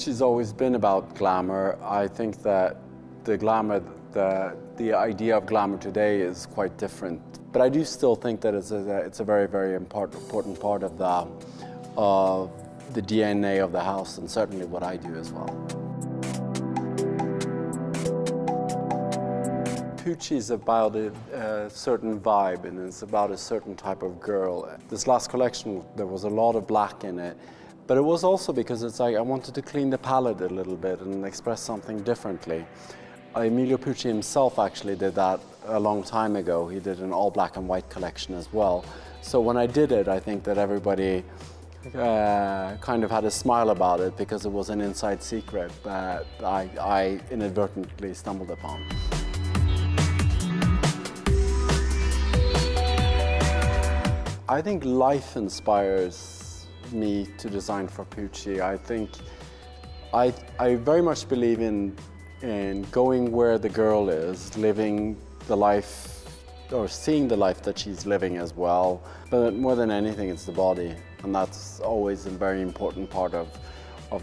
Pucci's always been about glamour. I think that the glamour, the idea of glamour today is quite different. But I do still think that it's a very, very important part of the DNA of the house, and certainly what I do as well. Pucci is about a certain vibe, and it's about a certain type of girl. This last collection, there was a lot of black in it, but it was also because it's like I wanted to clean the palette a little bit and express something differently. Emilio Pucci himself actually did that a long time ago. He did an all black and white collection as well. So when I did it, I think that everybody kind of had a smile about it, because it was an inside secret that I inadvertently stumbled upon. I think life inspires me to design for Pucci. I think I very much believe in going where the girl is, living the life, or seeing the life that she's living as well. But more than anything, it's the body. And that's always a very important part of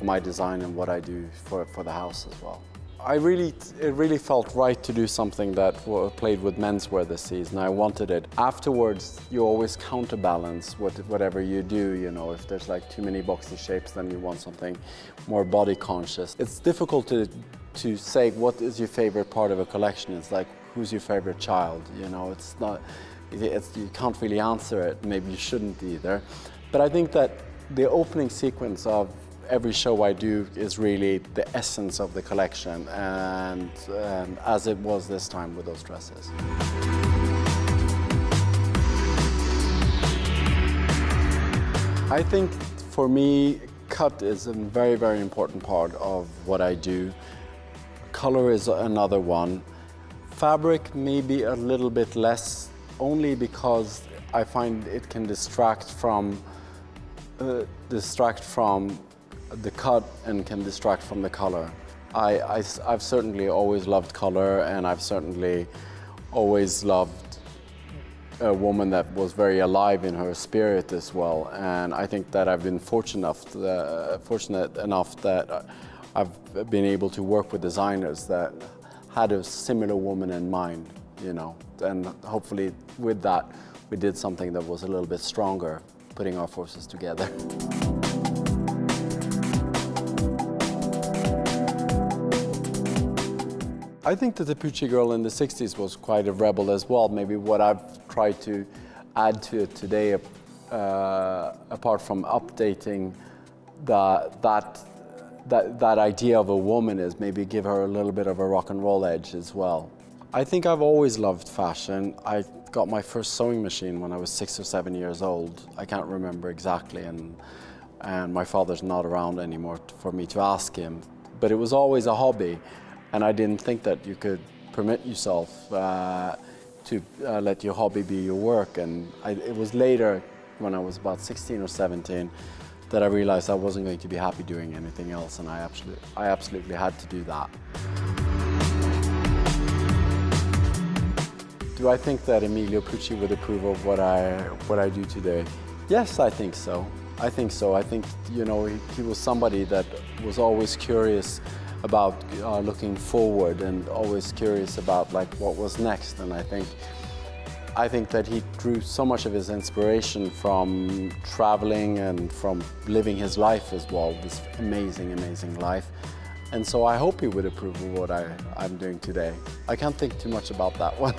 my design and what I do for the house as well. It really felt right to do something that played with menswear this season. I wanted it. Afterwards, you always counterbalance whatever you do. You know, if there's like too many boxy shapes, then you want something more body conscious. It's difficult to say what is your favorite part of a collection. It's like, who's your favorite child? You know, you can't really answer it. Maybe you shouldn't either. But I think that the opening sequence of every show I do is really the essence of the collection, and as it was this time with those dresses. I think for me, cut is a very, very important part of what I do. Color is another one. Fabric maybe a little bit less, only because I find it can distract from the cut and can distract from the color. I've certainly always loved color, and I've certainly always loved a woman that was very alive in her spirit as well. And I think that I've been fortunate enough that I've been able to work with designers that had a similar woman in mind, you know. And hopefully with that, we did something that was a little bit stronger, putting our forces together. I think that the Pucci girl in the 60s was quite a rebel as well. Maybe what I've tried to add to it today, apart from updating that idea of a woman, is maybe give her a little bit of a rock and roll edge as well. I think I've always loved fashion. I got my first sewing machine when I was 6 or 7 years old. I can't remember exactly, and my father's not around anymore for me to ask him. But it was always a hobby. And I didn't think that you could permit yourself to let your hobby be your work. And it was later, when I was about 16 or 17, that I realized I wasn't going to be happy doing anything else, and I absolutely had to do that. Do I think that Emilio Pucci would approve of what I do today? Yes, I think so. I think so. I think, you know, he was somebody that was always curious about looking forward, and always curious about like what was next. And I think that he drew so much of his inspiration from traveling and from living his life as well, this amazing, amazing life. And so I hope he would approve of what I'm doing today. I can't think too much about that one.